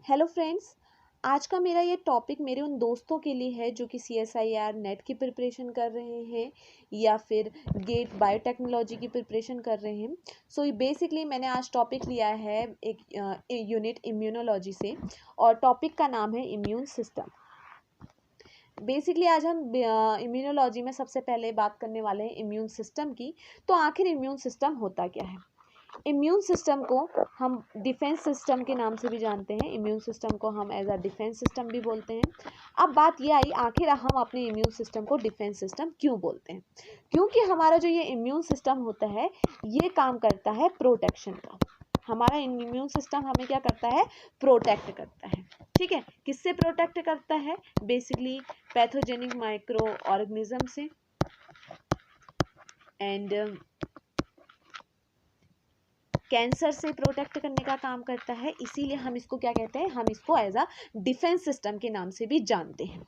Hello friends, आज का मेरा ये टॉपिक मेरे उन दोस्तों के लिए है जो कि CSIR नेट की प्रिपरेशन कर रहे हैं या फिर गेट बायोटेक्नोलॉजी की प्रिपरेशन कर रहे हैं। सो बेसिकली मैंने आज टॉपिक लिया है एक यूनिट इम्यूनोलॉजी से और टॉपिक का नाम है इम्यून सिस्टम। बेसिकली आज हम इम्यूनोलॉजी में सबसे पहले बात करने वाले हैं इम्यून सिस्टम की। तो आखिर इम्यून सिस्टम होता क्या है? इम्यून सिस्टम को हम डिफेंस सिस्टम के नाम से भी जानते हैं। इम्यून सिस्टम को हम एज अ डिफेंस सिस्टम भी बोलते हैं। अब बात ये आई, आखिर हम अपने इम्यून सिस्टम को डिफेंस सिस्टम क्यों बोलते हैं? क्योंकि हमारा जो ये इम्यून सिस्टम होता है ये काम करता है प्रोटेक्शन का। हमारा इम्यून सिस्टम हमें क्या करता है? प्रोटेक्ट करता है। ठीक है, किससे प्रोटेक्ट करता है? बेसिकली पैथोजेनिक माइक्रो ऑर्गेनिज्म से एंड कैंसर से प्रोटेक्ट करने का काम करता है। इसीलिए हम इसको क्या कहते हैं? हम इसको एज अ डिफेंस सिस्टम के नाम से भी जानते हैं।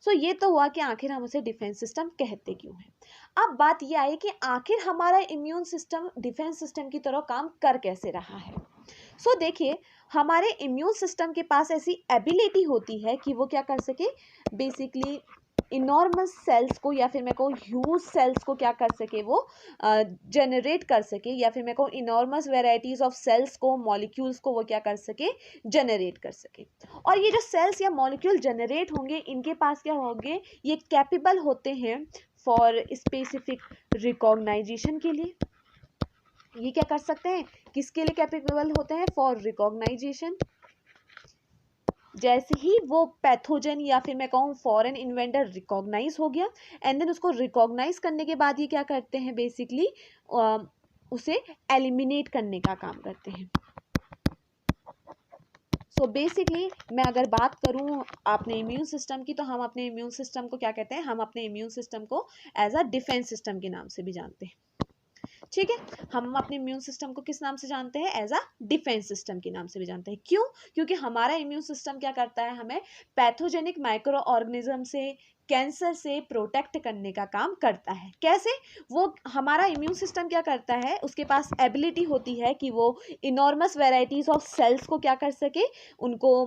सो ये तो हुआ कि आखिर हम उसे डिफेंस सिस्टम कहते क्यों हैं। अब बात ये आई कि आखिर हमारा इम्यून सिस्टम डिफेंस सिस्टम की तरह काम कर कैसे रहा है। सो देखिए, हमारे इम्यून सिस्टम के पास ऐसी एबिलिटी होती है कि वो क्या कर सके, बेसिकली इनॉर्मस सेल्स को या फिर मैं कहूँ ह्यूज सेल्स को क्या कर सके, वो जनरेट कर सके, या फिर मैं कहूँ इनॉर्मस वेराइटीज ऑफ सेल्स को, मॉलिक्यूल्स को वो क्या कर सके, जनरेट कर सके। और ये जो सेल्स या मॉलिक्यूल जनरेट होंगे इनके पास क्या होंगे, ये कैपेबल होते हैं फॉर स्पेसिफिक रिकॉग्नाइजेशन के लिए। ये क्या कर सकते हैं? किसके लिए कैपेबल होते हैं? For recognisation. जैसे ही वो पैथोजन या फिर मैं कहूँ फॉरेन इन्वेंटर रिकॉग्नाइज हो गया एंड देन उसको रिकॉग्नाइज करने के बाद ये क्या करते हैं, बेसिकली उसे एलिमिनेट करने का काम करते हैं। सो बेसिकली मैं अगर बात करूं अपने इम्यून सिस्टम की, तो हम अपने इम्यून सिस्टम को क्या कहते हैं? हम अपने इम्यून सिस्टम को एज अ डिफेंस सिस्टम के नाम से भी जानते हैं। ठीक है, हम अपने इम्यून सिस्टम को किस नाम से जानते हैं? एज अ डिफेंस सिस्टम के नाम से भी जानते हैं। क्यों? क्योंकि हमारा इम्यून सिस्टम क्या करता है? हमें पैथोजेनिक माइक्रो ऑर्गेनिज्म से, कैंसर से प्रोटेक्ट करने का काम करता है। कैसे? वो हमारा इम्यून सिस्टम क्या करता है, उसके पास एबिलिटी होती है कि वो इनॉर्मस वेराइटीज ऑफ सेल्स को क्या कर सके, उनको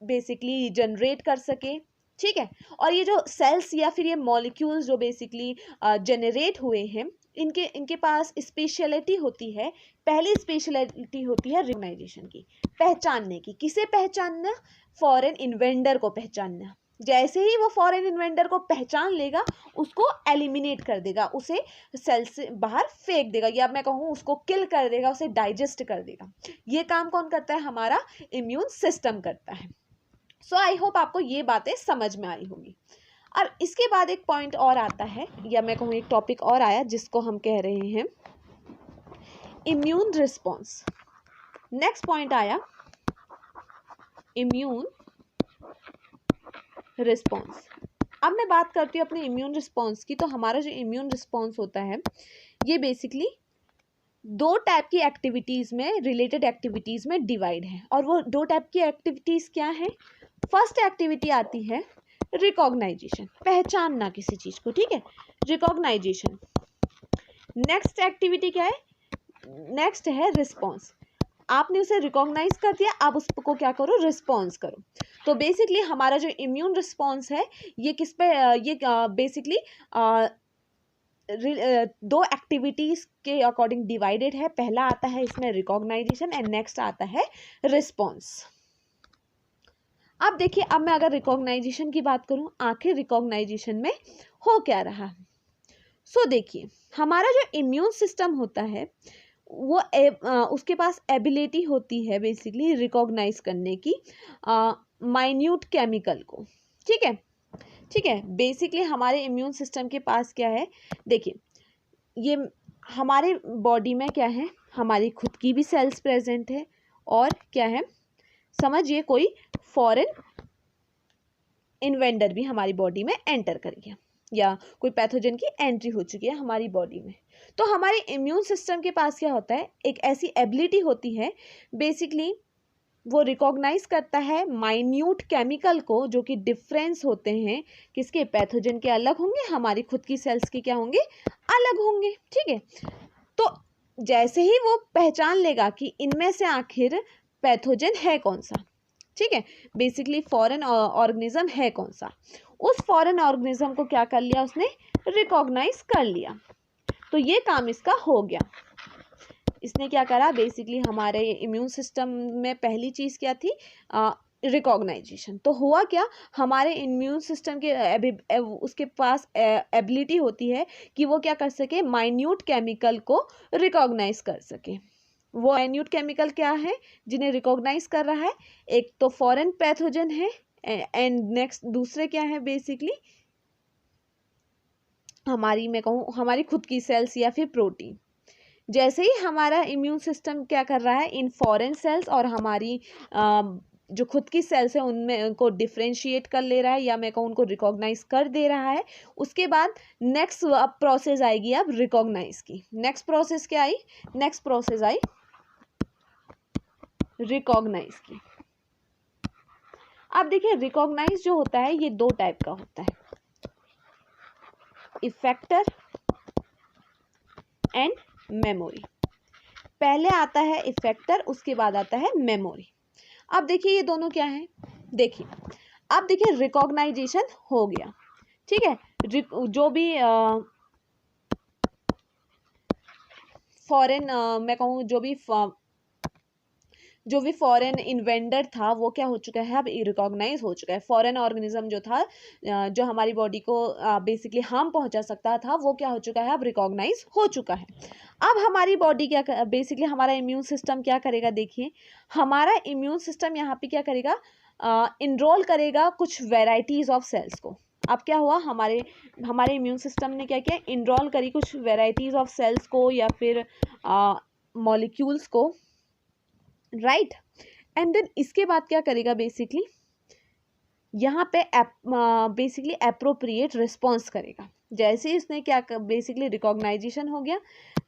बेसिकली जनरेट कर सके। ठीक है, और ये जो सेल्स या फिर ये मॉलिक्यूल्स जो बेसिकली जनरेट हुए हैं, इनके पास स्पेशलिटी होती है। पहली स्पेशलिटी होती है रिकॉग्नाइजेशन की, पहचानने की। किसे पहचानना? फॉरेन इन्वेंडर को पहचानना। जैसे ही वो फॉरेन इन्वेंडर को पहचान लेगा, उसको एलिमिनेट कर देगा, उसे सेल से बाहर फेंक देगा, या मैं कहूँ उसको किल कर देगा, उसे डाइजेस्ट कर देगा। ये काम कौन करता है? हमारा इम्यून सिस्टम करता है। सो आई होप आपको ये बातें समझ में आई होंगी। अब इसके बाद एक पॉइंट और आता है, या मैं कहूँ एक टॉपिक और आया, जिसको हम कह रहे हैं इम्यून रिस्पॉन्स। नेक्स्ट पॉइंट आया इम्यून रिस्पॉन्स। अब मैं बात करती हूँ अपने इम्यून रिस्पॉन्स की। तो हमारा जो इम्यून रिस्पॉन्स होता है ये बेसिकली दो टाइप की एक्टिविटीज़ में, रिलेटेड एक्टिविटीज़ में डिवाइड है। और वो दो टाइप की एक्टिविटीज़ क्या है? फर्स्ट एक्टिविटी आती है रिकॉग्नाइजेशन, पहचानना किसी चीज़ को। ठीक है, रिकॉग्नाइजेशन। नेक्स्ट एक्टिविटी क्या है? नेक्स्ट है रिस्पॉन्स। आपने उसे रिकॉग्नाइज कर दिया, आप उसको क्या करो? रिस्पॉन्स करो। तो बेसिकली हमारा जो इम्यून रिस्पॉन्स है ये किस पे, ये बेसिकली दो एक्टिविटीज़ के अकॉर्डिंग डिवाइडेड है। पहला आता है इसमें रिकॉग्नाइजेशन एंड नेक्स्ट आता है रिस्पॉन्स। अब देखिए, अब मैं अगर रिकॉग्नाइजेशन की बात करूं, आखिर रिकॉग्नाइजेशन में हो क्या रहा है। सो देखिए, हमारा जो इम्यून सिस्टम होता है वो उसके पास एबिलिटी होती है बेसिकली रिकॉग्नाइज करने की माइन्यूट केमिकल को। ठीक है, ठीक है। बेसिकली हमारे इम्यून सिस्टम के पास क्या है? देखिए, ये हमारे बॉडी में क्या है, हमारी खुद की भी सेल्स प्रेजेंट है, और क्या है, समझिए कोई फॉरेन इन्वेंडर भी हमारी बॉडी में एंटर कर गया, या कोई पैथोजन की एंट्री हो चुकी है हमारी बॉडी में। तो हमारे इम्यून सिस्टम के पास क्या होता है? एक ऐसी एबिलिटी होती है, बेसिकली वो रिकॉग्नाइज करता है माइन्यूट केमिकल को, जो कि डिफरेंस होते हैं किसके? पैथोजन के अलग होंगे, हमारी खुद की सेल्स के क्या होंगे? अलग होंगे। ठीक है, तो जैसे ही वो पहचान लेगा कि इनमें से आखिर पैथोजन है कौन सा, ठीक है, बेसिकली फॉरेन ऑर्गेनिज्म है कौन सा, उस फॉरेन ऑर्गेनिज्म को क्या कर लिया उसने, रिकॉग्नाइज कर लिया। तो ये काम इसका हो गया। इसने क्या करा, बेसिकली हमारे इम्यून सिस्टम में पहली चीज़ क्या थी, रिकॉग्नाइजेशन। तो हुआ क्या, हमारे इम्यून सिस्टम के उसके पास एबिलिटी होती है कि वो क्या कर सके, माइन्यूट केमिकल को रिकॉग्नाइज कर सके। वो माइन्यूट केमिकल क्या है जिन्हें रिकॉग्नाइज कर रहा है, एक तो फॉरेन पैथोजन है एंड नेक्स्ट दूसरे क्या है, बेसिकली हमारी, मैं कहूँ हमारी खुद की सेल्स या फिर प्रोटीन। जैसे ही हमारा इम्यून सिस्टम क्या कर रहा है, इन फॉरेन सेल्स और हमारी जो खुद की सेल्स है उनमें उनको डिफ्रेंशिएट कर ले रहा है, या मैं कहूँ उनको रिकॉग्नाइज कर दे रहा है। उसके बाद नेक्स्ट अब प्रोसेस आएगी अब रिकॉग्नाइज की। नेक्स्ट प्रोसेस क्या आई, नेक्स्ट प्रोसेस आई रिकॉग्नाइज की। अब देखिए रिकॉग्नाइज जो होता है ये दो टाइप का होता है, इफेक्टर एंड मेमोरी। पहले आता है इफेक्टर, उसके बाद आता है मेमोरी। अब देखिए ये दोनों क्या है, देखिए अब देखिए रिकॉग्नाइजेशन हो गया, ठीक है, जो भी फॉरेन मैं कहूँ जो भी फॉरेन इन्वेंटर था वो क्या हो चुका है, अब रिकॉग्नाइज हो चुका है। फॉरेन ऑर्गेनिज्म जो था जो हमारी बॉडी को बेसिकली हार्म पहुंचा सकता था, वो क्या हो चुका है, अब रिकॉग्नाइज हो चुका है। अब हमारी बॉडी क्या बेसिकली हमारा इम्यून सिस्टम क्या करेगा, देखिए हमारा इम्यून सिस्टम यहाँ पे क्या करेगा, इनरोल करेगा कुछ वेराइटीज ऑफ सेल्स को। अब क्या हुआ, हमारे इम्यून सिस्टम ने क्या किया, इनरोल करी कुछ वेराइटीज ऑफ सेल्स को या फिर मॉलिक्यूल्स को, राइट। एंड देन इसके बाद क्या करेगा, बेसिकली यहाँ पे बेसिकली एप्रोप्रिएट रिस्पॉन्स करेगा। जैसे इसने क्या बेसिकली रिकॉग्नाइजेशन हो गया,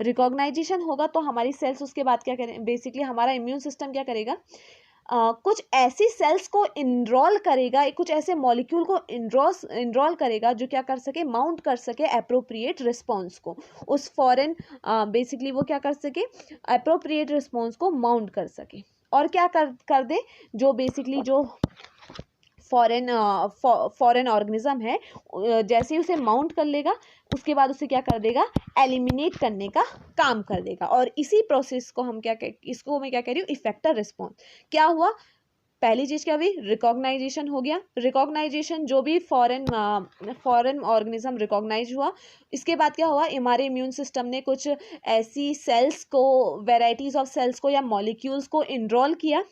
रिकॉग्नाइजेशन होगा तो हमारी सेल्स उसके बाद क्या करें, बेसिकली हमारा इम्यून सिस्टम क्या करेगा, कुछ ऐसी सेल्स को इनरोल करेगा, कुछ ऐसे मॉलिक्यूल को इनरोल करेगा जो क्या कर सके, माउंट कर सके एप्रोप्रिएट रिस्पॉन्स को, उस फॉरेन बेसिकली वो क्या कर सके, एप्रोप्रिएट रिस्पॉन्स को माउंट कर सके। और क्या कर दे, जो बेसिकली जो फॉरेन ऑर्गेनिज्म है जैसे ही उसे माउंट कर लेगा उसके बाद उसे क्या कर देगा, एलिमिनेट करने का काम कर देगा। और इसी प्रोसेस को हम इसको मैं क्या कह रही हूँ, इफेक्टर रिस्पॉन्स। क्या हुआ, पहली चीज क्या हुई, रिकॉग्नाइजेशन हो गया। रिकॉग्नाइजेशन जो भी फॉरेन ऑर्गेनिज्म रिकॉग्नाइज हुआ, इसके बाद क्या हुआ, हमारे इम्यून सिस्टम ने कुछ ऐसी सेल्स को, वेराइटीज ऑफ सेल्स को या मॉलिक्यूल्स को इनरोल किया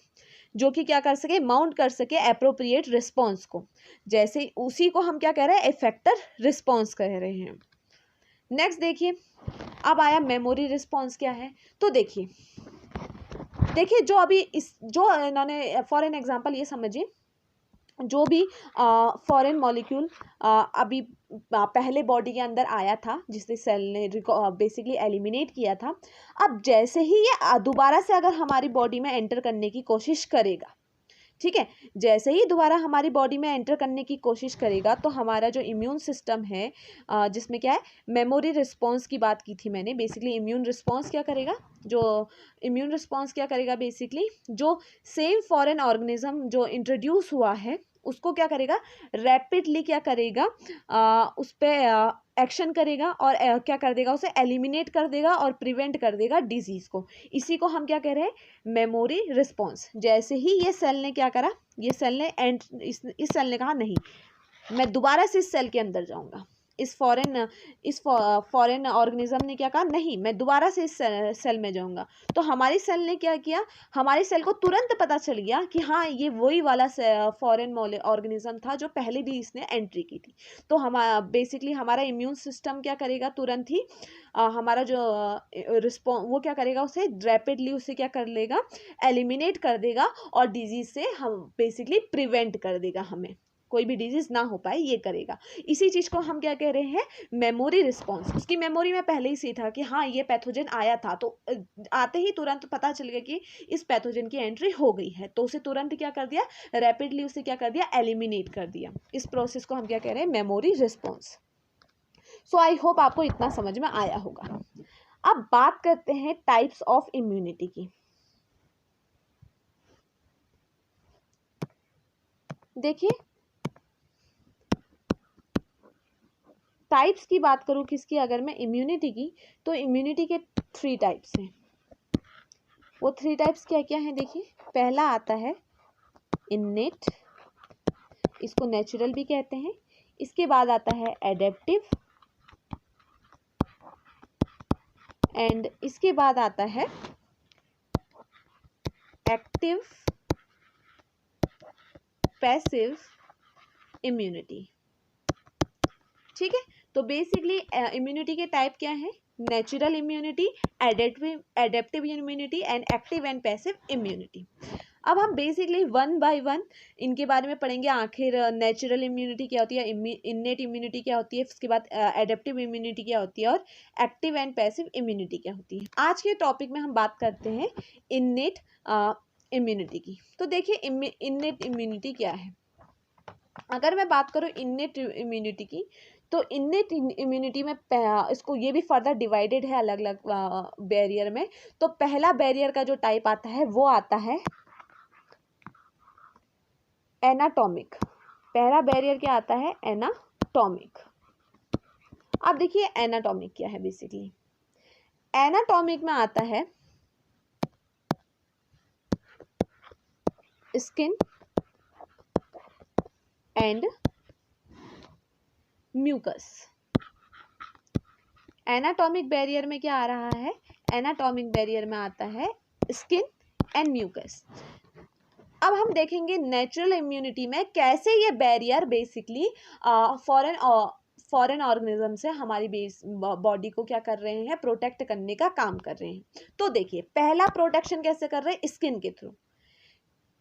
जो कि क्या कर सके, माउंट कर सके एप्रोप्रिएट रिस्पॉन्स को। जैसे उसी को हम क्या कह रहे हैं, इफेक्टर रिस्पॉन्स कह रहे हैं। नेक्स्ट देखिए अब आया मेमोरी रिस्पॉन्स क्या है। तो देखिए जो अभी जो इन्होंने फॉर एन एग्जांपल ये समझिए, जो भी फॉरेन मॉलिक्यूल अभी पहले बॉडी के अंदर आया था जिसे सेल ने बेसिकली एलिमिनेट किया था, अब जैसे ही ये दोबारा से अगर हमारी बॉडी में एंटर करने की कोशिश करेगा, ठीक है, जैसे ही दोबारा हमारी बॉडी में एंटर करने की कोशिश करेगा तो हमारा जो इम्यून सिस्टम है जिसमें क्या है, मेमोरी रिस्पॉन्स की बात की थी मैंने। बेसिकली इम्यून रिस्पॉन्स क्या करेगा, बेसिकली जो सेम फॉरेन ऑर्गेनिज्म जो इंट्रोड्यूस हुआ है उसको क्या करेगा, रैपिडली क्या करेगा, उस पर एक्शन करेगा और क्या कर देगा, उसे एलिमिनेट कर देगा और प्रिवेंट कर देगा डिजीज को। इसी को हम क्या कह रहे हैं, मेमोरी रिस्पॉन्स। जैसे ही ये सेल ने क्या करा, ये सेल ने इस सेल ने कहा नहीं, मैं दोबारा से इस सेल के अंदर जाऊंगा, इस फॉरेन ऑर्गेनिज्म ने क्या कहा, नहीं मैं दोबारा से इस सेल में जाऊंगा। तो हमारी सेल ने क्या किया, हमारी सेल को तुरंत पता चल गया कि हाँ ये वही वाला फॉरेन ऑर्गेनिज्म था जो पहले भी इसने एंट्री की थी। तो बेसिकली हमारा इम्यून सिस्टम क्या करेगा, तुरंत ही हमारा जो रिस्पॉन्स वो क्या करेगा, उसे रैपिडली उसे क्या कर लेगा, एलिमिनेट कर देगा और डिजीज से हम बेसिकली प्रिवेंट कर देगा, हमें कोई भी डिजीज ना हो पाए ये करेगा। इसी चीज को हम क्या कह रहे हैं, मेमोरी रिस्पॉन्स। उसकी मेमोरी में पहले ही से था कि हाँ ये पैथोजन आया था, तो आते ही तुरंत पता चल गया कि इस पैथोजन की एंट्री हो गई है, तो उसे तुरंत क्या कर दिया, रैपिडली उसे क्या कर दिया, एलिमिनेट कर दिया। इस प्रोसेस को हम क्या कह रहे हैं, memory response. So I hope आपको इतना समझ में आया होगा। अब बात करते हैं टाइप्स ऑफ इम्यूनिटी की। देखिए टाइप्स की बात करूं किसकी, अगर मैं इम्यूनिटी की, तो इम्यूनिटी के 3 टाइप्स हैं। वो 3 टाइप्स क्या क्या हैं देखिए। पहला आता है इन्नेट, इसको नेचुरल भी कहते हैं। इसके बाद आता है एडेप्टिव, एंड इसके बाद आता है एक्टिव पैसिव इम्यूनिटी। ठीक है, तो बेसिकली इम्यूनिटी के टाइप क्या है, natural immunity, adaptive immunity and active and passive immunity. अब हम बेसिकली वन बाय वन इनके बारे में पढ़ेंगे। आखिर नेचुरल इम्यूनिटी क्या होती है, इन्नेट इम्यूनिटी क्या होती है, उसके बाद एडेप्टिव इम्यूनिटी क्या होती है, और एक्टिव एंड पैसिव इम्यूनिटी क्या होती है। आज के टॉपिक में हम बात करते हैं इन्नेट इम्यूनिटी की। तो देखिए इन्नेट इम्यूनिटी क्या है। अगर मैं बात करूँ इन्नेट इम्यूनिटी की, तो इन्नेट इम्यूनिटी में इसको ये भी फर्दर डिवाइडेड है अलग अलग बैरियर में। तो पहला बैरियर का जो टाइप आता है वो आता है एनाटॉमिक। पहला बैरियर क्या आता है, एनाटॉमिक। अब देखिए एनाटॉमिक क्या है। बेसिकली एनाटॉमिक में आता है skin and mucus. Anatomic barrier में क्या आ रहा है, एनाटॉमिक बैरियर में आता है स्किन एंड म्यूकस। अब हम देखेंगे नेचुरल इम्यूनिटी में कैसे ये बैरियर बेसिकली फॉरेन ऑर्गेनिज्म से हमारी बॉडी को क्या कर रहे हैं, प्रोटेक्ट करने का काम कर रहे हैं। तो देखिए पहला प्रोटेक्शन कैसे कर रहे हैं, स्किन के थ्रू।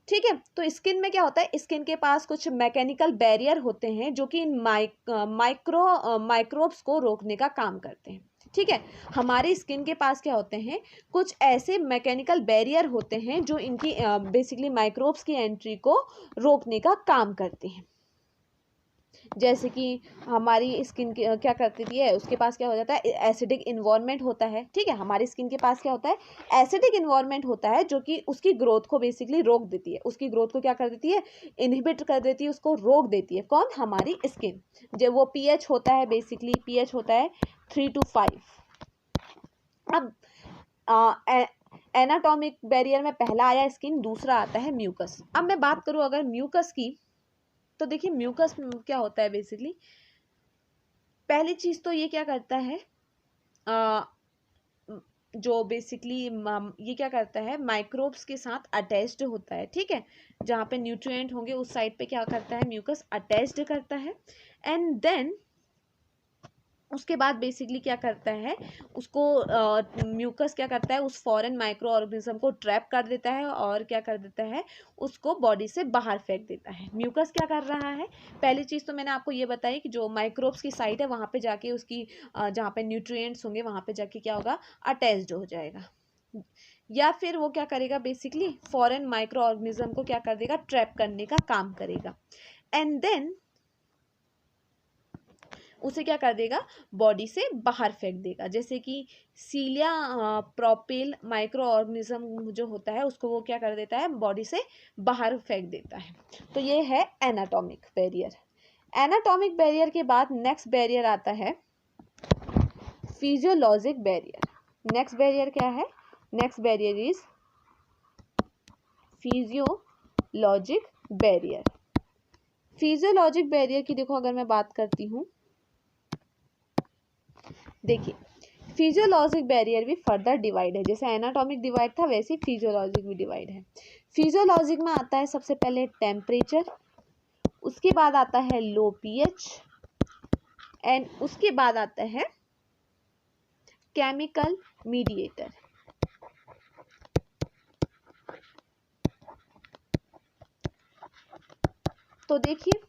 ठीक है, तो स्किन में क्या होता है, स्किन के पास कुछ मैकेनिकल बैरियर होते हैं जो कि इन माइक्रोब्स को रोकने का काम करते हैं। ठीक है, हमारी स्किन के पास क्या होते हैं, कुछ ऐसे मैकेनिकल बैरियर होते हैं जो इनकी बेसिकली माइक्रोब्स की एंट्री को रोकने का काम करते हैं। जैसे कि हमारी स्किन क्या करती है, उसके पास क्या हो जाता है, एसिडिक इन्वायरमेंट होता है। ठीक है, हमारी स्किन के पास क्या होता है, एसिडिक इन्वायरमेंट होता है जो कि उसकी ग्रोथ को बेसिकली रोक देती है। उसकी ग्रोथ को क्या कर देती है, इनहिबिट कर देती है, उसको रोक देती है। कौन, हमारी स्किन। जब वो पीएच होता है, बेसिकली पीएच होता है 3 to 5। अब एनाटॉमिक बैरियर में पहला आया स्किन, दूसरा आता है म्यूकस। अब मैं बात करूं अगर म्यूकस की, तो देखिए म्यूकस क्या होता है। बेसिकली पहली चीज तो ये क्या करता है, जो बेसिकली ये क्या करता है, माइक्रोब्स के साथ अटैच्ड होता है। ठीक है, जहाँ पे न्यूट्रिएंट होंगे उस साइड पे क्या करता है, म्यूकस अटैच्ड करता है। एंड देन उसके बाद बेसिकली क्या करता है, उसको म्यूकस क्या करता है, उस फॉरेन माइक्रो ऑर्गेनिज्म को ट्रैप कर देता है और क्या कर देता है, उसको बॉडी से बाहर फेंक देता है। म्यूकस क्या कर रहा है, पहली चीज़ तो मैंने आपको ये बताई कि जो माइक्रोब्स की साइट है वहाँ पे जाके उसकी जहाँ पे न्यूट्रिएंट्स होंगे वहाँ पे जाके क्या होगा, अटैच्ड हो जाएगा। या फिर वो क्या करेगा, बेसिकली फॉरेन माइक्रो ऑर्गेनिज्म को क्या कर देगा, ट्रैप करने का काम करेगा। एंड देन उसे क्या कर देगा, बॉडी से बाहर फेंक देगा। जैसे कि सीलिया प्रोपिल माइक्रो ऑर्गेनिज्म जो होता है उसको वो क्या कर देता है, बॉडी से बाहर फेंक देता है। तो ये है एनाटॉमिक बैरियर। एनाटॉमिक बैरियर के बाद नेक्स्ट बैरियर आता है फिजियोलॉजिक बैरियर। नेक्स्ट बैरियर क्या है, next barrier is physiologic barrier. Physiologic barrier की देखो अगर मैं बात करती हूँ, देखिए फिजियोलॉजिक बैरियर भी फर्दर डिवाइड है। जैसे एनाटॉमिक डिवाइड था वैसे ही फिजियोलॉजिक भी डिवाइड है। फिजियोलॉजिक में आता है सबसे पहले टेम्परेचर, उसके बाद आता है लो पीएच, एंड उसके बाद आता है केमिकल मीडिएटर। तो देखिए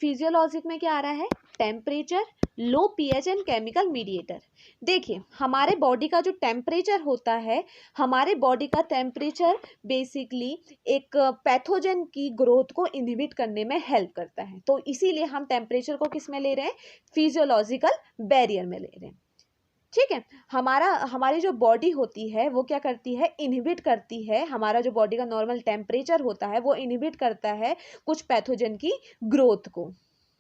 फिजियोलॉजिक में क्या आ रहा है, temperature, low pH and chemical mediator. देखिए हमारे बॉडी का जो टेम्परेचर होता है, हमारे बॉडी का टेम्परेचर बेसिकली एक पैथोजन की ग्रोथ को इनहिबिट करने में हेल्प करता है। तो इसीलिए हम टेम्परेचर को किस में ले रहे हैं, फिजियोलॉजिकल बैरियर में ले रहे हैं। ठीक है। हमारी जो बॉडी होती है वो क्या करती है, इनहिबिट करती है, हमारा जो बॉडी का नॉर्मल टेम्परेचर होता है वो इनहिबिट करता है कुछ पैथोजन की ग्रोथ को।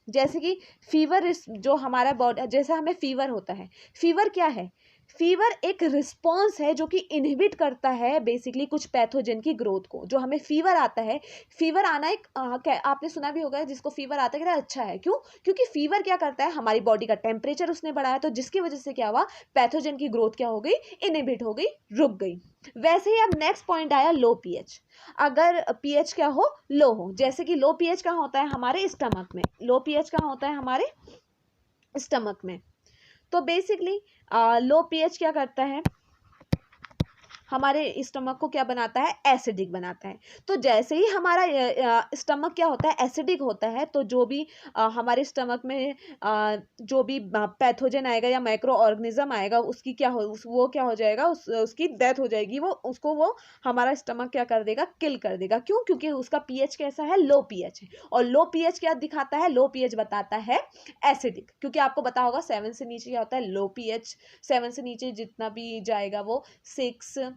जैसे कि फीवर, जो हमारा बॉडी, जैसा हमें फीवर होता है, फीवर क्या है, फीवर एक रिस्पॉन्स है जो कि इनहिबिट करता है बेसिकली कुछ पैथोजन की ग्रोथ को। जो हमें फीवर आता है, फीवर आना एक आपने सुना भी होगा, जिसको फीवर आता है कहता है अच्छा है, क्यों, क्योंकि फीवर क्या करता है, हमारी बॉडी का टेम्परेचर उसने बढ़ाया, तो जिसकी वजह से क्या हुआ, पैथोजन की ग्रोथ क्या हो गई, इनहिबिट हो गई, रुक गई। वैसे ही अब नेक्स्ट पॉइंट आया लो पीएच। अगर पीएच क्या हो, लो हो, जैसे कि लो पीएच कहाँ होता है, हमारे स्टमक में। लो पीएच कहाँ होता है, हमारे स्टमक में। तो बेसिकली लो पीएच क्या करता है, हमारे स्टमक को क्या बनाता है, एसिडिक बनाता है। तो जैसे ही हमारा स्टमक क्या होता है, एसिडिक होता है, तो जो भी हमारे स्टमक में जो भी पैथोजन आएगा या माइक्रो ऑर्गेनिज्म आएगा, उसकी क्या हो, वो क्या हो जाएगा, उसकी डेथ हो जाएगी, वो हमारा स्टमक क्या कर देगा, किल कर देगा। क्यों, क्योंकि उसका पीएच कैसा है, लो पीएच है। और लो पीएच क्या दिखाता है, लो पीएच बताता है एसिडिक। क्योंकि आपको पता होगा 7 से नीचे क्या होता है, लो पीएच। 7 से नीचे जितना भी जाएगा वो 6,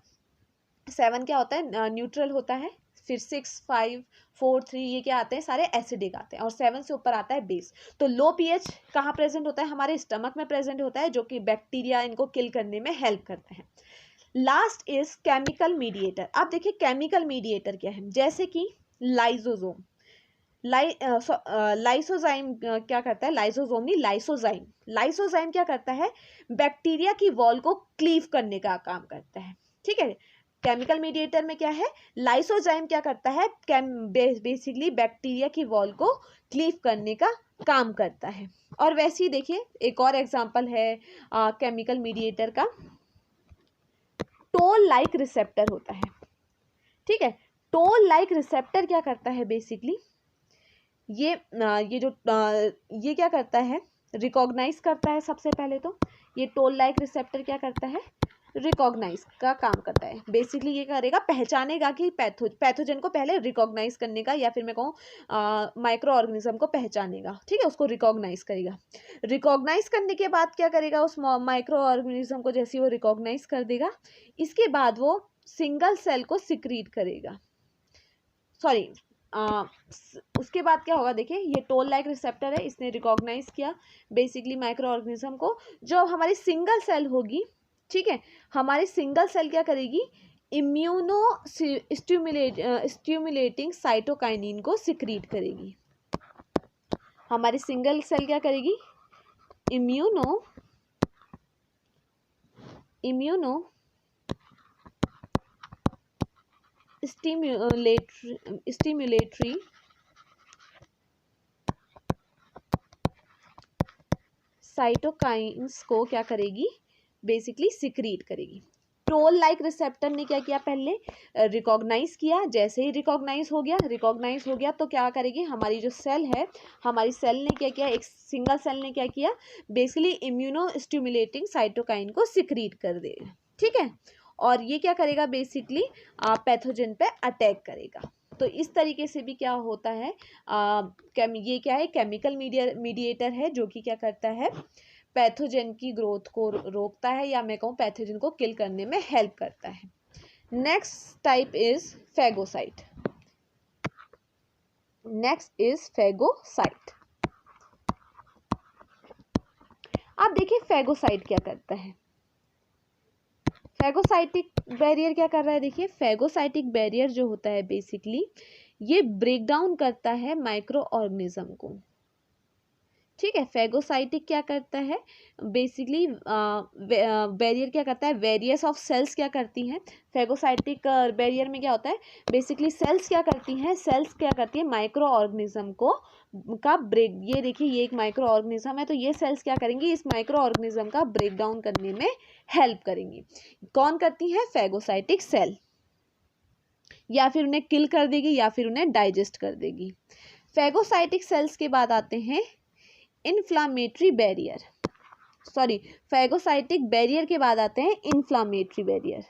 7 क्या होता है, न्यूट्रल होता है। फिर 6, 5, 4, 3 ये क्या आते हैं, सारे एसिडिक आते हैं। और 7 से ऊपर आता है बेस। तो लो पीएच कहाँ प्रेजेंट होता है, हमारे स्टमक में प्रेजेंट होता है, जो कि बैक्टीरिया इनको किल करने में हेल्प करता है। Last is chemical mediator. अब देखिए केमिकल मीडिएटर क्या है, जैसे कि लाइसोसोम। लाइसोजाइम क्या करता है, लाइसोसोम नहीं, लाइसोजाइम। लाइसोजाइम क्या करता है, बैक्टीरिया की वॉल को क्लीव करने का काम करता है। ठीक है, केमिकल मीडिएटर में क्या है, लाइसोजाइम क्या करता है, बेसिकली बैक्टीरिया की वॉल को क्लीव करने का काम करता है। और वैसे ही देखिए एक और एग्जांपल है केमिकल मीडिएटर का, टोल लाइक रिसेप्टर होता है। ठीक है, टोल लाइक रिसेप्टर क्या करता है, बेसिकली ये क्या करता है, रिकॉग्नाइज करता है। सबसे पहले तो ये टोल लाइक रिसेप्टर क्या करता है, रिकॉग्नाइज का काम करता है। बेसिकली ये करेगा, पहचानेगा कि पैथोजन को पहले रिकॉग्नाइज करने का, या फिर मैं कहूँ माइक्रो ऑर्गेनिज्म को पहचानेगा। ठीक है, उसको रिकॉग्नाइज करेगा। रिकॉग्नाइज करने के बाद क्या करेगा, उस माइक्रो ऑर्गेनिज्म को जैसे वो रिकॉग्नाइज कर देगा, इसके बाद वो सिंगल सेल को सिक्रीट करेगा। सॉरी, उसके बाद क्या होगा, देखिए ये टोल लाइक रिसेप्टर है, इसने रिकॉग्नाइज किया बेसिकली माइक्रो ऑर्गेनिज्म को। जो हमारी सिंगल सेल होगी, ठीक है, हमारी सिंगल सेल क्या करेगी, इम्यूनो स्टिमुलेटिंग साइटोकाइनिन को सिक्रीट करेगी। हमारी सिंगल सेल क्या करेगी, इम्यूनो स्टिमुलेटरी साइटोकाइंस को क्या करेगी, बेसिकली सिक्रीट करेगी। टोल लाइक रिसेप्टर ने क्या किया, पहले रिकॉग्नाइज किया। जैसे ही रिकॉग्नाइज हो गया तो क्या करेगी, हमारी जो सेल है, हमारी सेल ने क्या किया, एक सिंगल सेल ने क्या किया, बेसिकली इम्यूनो स्टिमुलेटिंग साइटोकाइन को सिक्रीट कर देगा। ठीक है, और ये क्या करेगा, बेसिकली पैथोजन पे अटैक करेगा। तो इस तरीके से भी क्या होता है, ये क्या है, केमिकल मीडिएटर है, जो कि क्या करता है, पैथोजन की ग्रोथ को रोकता है, या मैं कहूँ पैथोजन को किल करने में हेल्प करता है। Next type is phagocyte. अब देखिए फेगोसाइट क्या करता है, फेगोसाइटिक बैरियर क्या कर रहा है, देखिए फेगोसाइटिक बैरियर जो होता है बेसिकली ये ब्रेक डाउन करता है माइक्रो ऑर्गेनिज्म को। ठीक है, फेगोसाइटिक क्या करता है, बेसिकली बैरियर क्या करता है, वेरियस ऑफ सेल्स क्या करती हैं, फेगोसाइटिक बैरियर में क्या होता है, बेसिकली सेल्स क्या करती है, माइक्रो ऑर्गेनिज्म को का ब्रेक, ये देखिए ये एक माइक्रो ऑर्गेनिज्म है, तो ये सेल्स क्या करेंगी, इस माइक्रो ऑर्गेनिज्म का ब्रेक डाउन करने में हेल्प करेंगी। कौन करती है, फेगोसाइटिक सेल, या फिर उन्हें किल कर देगी या फिर उन्हें डाइजेस्ट कर देगी। फेगोसाइटिक सेल्स के बाद आते हैं इन्फ्लामेटरी बैरियर, फेगोसाइटिक बैरियर के बाद आते हैं इन्फ्लामेटरी बैरियर।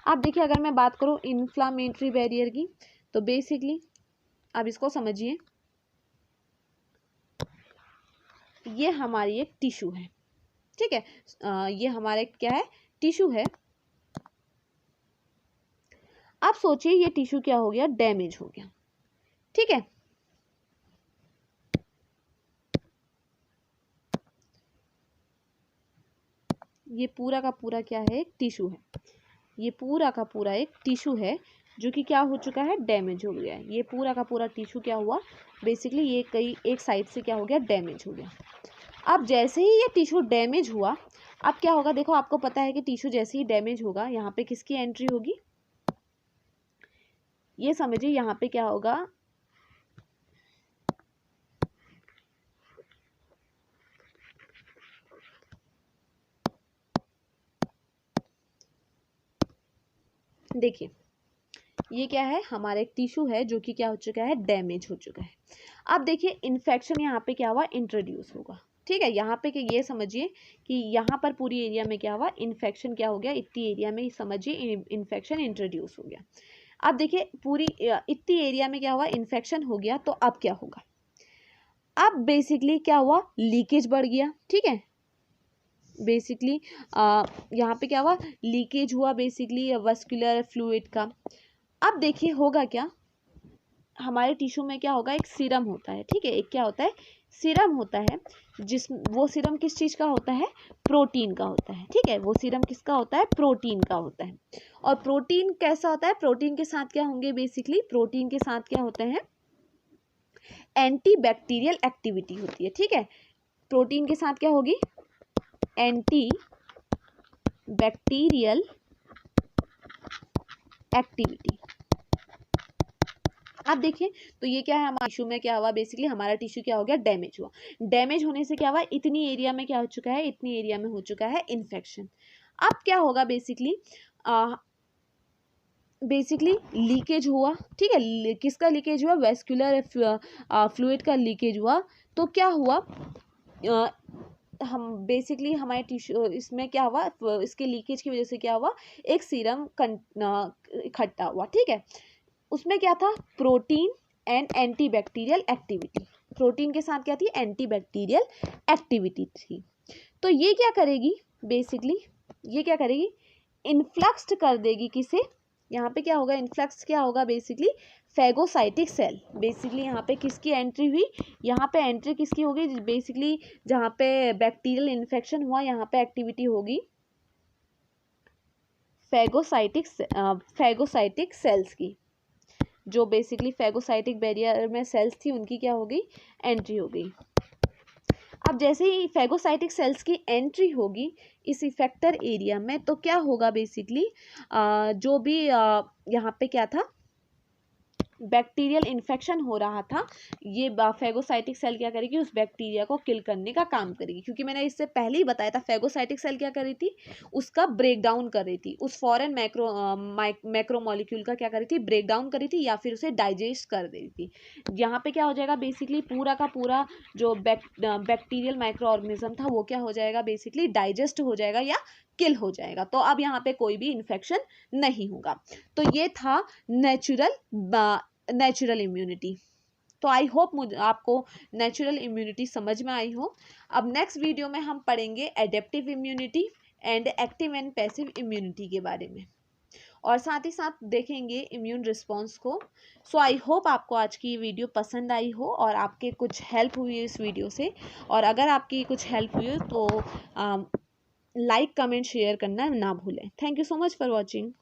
अब देखिए अगर मैं बात करूं इन्फ्लामेटरी बैरियर की, तो बेसिकली अब इसको समझिए, ये हमारी एक टिश्यू है, ठीक है। ये हमारा क्या है, टिश्यू है। आप सोचिए ये टिश्यू क्या हो गया, डैमेज हो गया, ठीक है। ये पूरा का पूरा क्या है, एक टिश्यू है। ये पूरा का पूरा एक टिश्यू है जो कि क्या हो चुका है, डैमेज हो गया है। ये पूरा का पूरा टिश्यू क्या हुआ, बेसिकली ये कई एक साइड से क्या हो गया, डैमेज हो गया। अब जैसे ही ये टिश्यू डैमेज हुआ, अब क्या होगा, देखो आपको पता है कि टिश्यू जैसे ही डैमेज होगा, यहाँ पे किसकी एंट्री होगी, ये समझिए यहाँ पे क्या होगा, देखिए ये क्या है, हमारा एक टिश्यू है जो कि क्या हो चुका है, डैमेज हो चुका है। अब देखिए इन्फेक्शन यहाँ पे क्या हुआ, इंट्रोड्यूस होगा, ठीक है। यहाँ पे कि ये समझिए कि यहाँ पर पूरी एरिया में क्या हुआ, इन्फेक्शन क्या हो गया, इतनी एरिया में समझिए इन्फेक्शन इंट्रोड्यूस हो गया। अब देखिए पूरी इतनी एरिया में क्या हुआ, इन्फेक्शन हो गया, तो अब क्या होगा, अब बेसिकली क्या हुआ, लीकेज बढ़ गया, ठीक है। बेसिकली यहाँ पे क्या हुआ, लीकेज हुआ बेसिकली वस्कुलर फ्लूइड का। अब देखिए होगा क्या, हमारे टिश्यू में क्या होगा, एक सीरम होता है, ठीक है। एक क्या होता है, सीरम होता है, वो सीरम किस चीज़ का होता है, प्रोटीन का होता है, ठीक है। वो सीरम किसका होता है, प्रोटीन का होता है। और प्रोटीन कैसा होता है, प्रोटीन के साथ क्या होंगे, बेसिकली प्रोटीन के साथ क्या होते हैं, एंटी बैक्टीरियल एक्टिविटी होती है, ठीक है। प्रोटीन के साथ क्या होगी, एंटी बैक्टीरियल एक्टिविटी। अब देखिए तो ये क्या है, हमारे टिश्यू में क्या हुआ, बेसिकली हमारा टिश्यू क्या हो गया, डैमेज हुआ। डैमेज होने से क्या हुआ, इतनी एरिया में क्या हो चुका है, इतनी एरिया में हो चुका है इन्फेक्शन। अब क्या होगा, बेसिकली लीकेज हुआ, ठीक है। किसका लीकेज हुआ, वेस्कुलर फ्लूइड का लीकेज हुआ। तो क्या हुआ, हम बेसिकली हमारे टिश्यू इसमें क्या हुआ, इसके लीकेज की वजह से क्या हुआ, एक सीरम इकट्ठा हुआ, ठीक है। उसमें क्या था, protein and anti bacterial activity. Protein के साथ क्या थी, एंटी बैक्टीरियल एक्टिविटी थी। तो ये क्या करेगी, बेसिकली ये क्या करेगी, इन्फ्लक्स कर देगी किसे, यहाँ पे क्या होगा, इन्फ्लक्स क्या होगा, बेसिकली फैगोसाइटिक सेल। बेसिकली यहाँ पे किसकी एंट्री हुई, यहाँ पे एंट्री किसकी होगी, बेसिकली जहाँ पे बैक्टीरियल इन्फेक्शन हुआ, यहाँ पे एक्टिविटी होगी फैगोसाइटिक सेल्स की। जो बेसिकली फैगोसाइटिक बैरियर में सेल्स थी, उनकी क्या हो गई, एंट्री हो गई। अब जैसे ही फैगोसाइटिक सेल्स की एंट्री होगी इस इफेक्टर एरिया में, तो क्या होगा, बेसिकली जो भी यहाँ पे क्या था, बैक्टीरियल इन्फेक्शन हो रहा था, ये फैगोसाइटिक सेल क्या करेगी, उस बैक्टीरिया को किल करने का काम करेगी। क्योंकि मैंने इससे पहले ही बताया था, फैगोसाइटिक सेल क्या कर रही थी, उसका ब्रेक डाउन कर रही थी, उस फॉरेन मैक्रोमोलिक्यूल का क्या कर रही थी, ब्रेक डाउन कर रही थी, या फिर उसे डाइजेस्ट कर रही थी। यहाँ पे क्या हो जाएगा, बेसिकली पूरा का पूरा जो बैक्टीरियल माइक्रो ऑर्गेनिज्म था, वो क्या हो जाएगा, बेसिकली डाइजेस्ट हो जाएगा या किल हो जाएगा। तो अब यहाँ पे कोई भी इन्फेक्शन नहीं होगा। तो ये था नेचुरल इम्यूनिटी। तो आई होप मुझे आपको नेचुरल इम्यूनिटी समझ में आई हो। अब नेक्स्ट वीडियो में हम पढ़ेंगे adaptive immunity and active and passive immunity के बारे में, और साथ ही साथ देखेंगे इम्यून रिस्पॉन्स को। सो आई होप आपको आज की वीडियो पसंद आई हो और आपके कुछ हेल्प हुई है इस वीडियो से। और अगर आपकी कुछ हेल्प हुई हो तो लाइक कमेंट शेयर करना ना भूलें। Thank you so much for watching.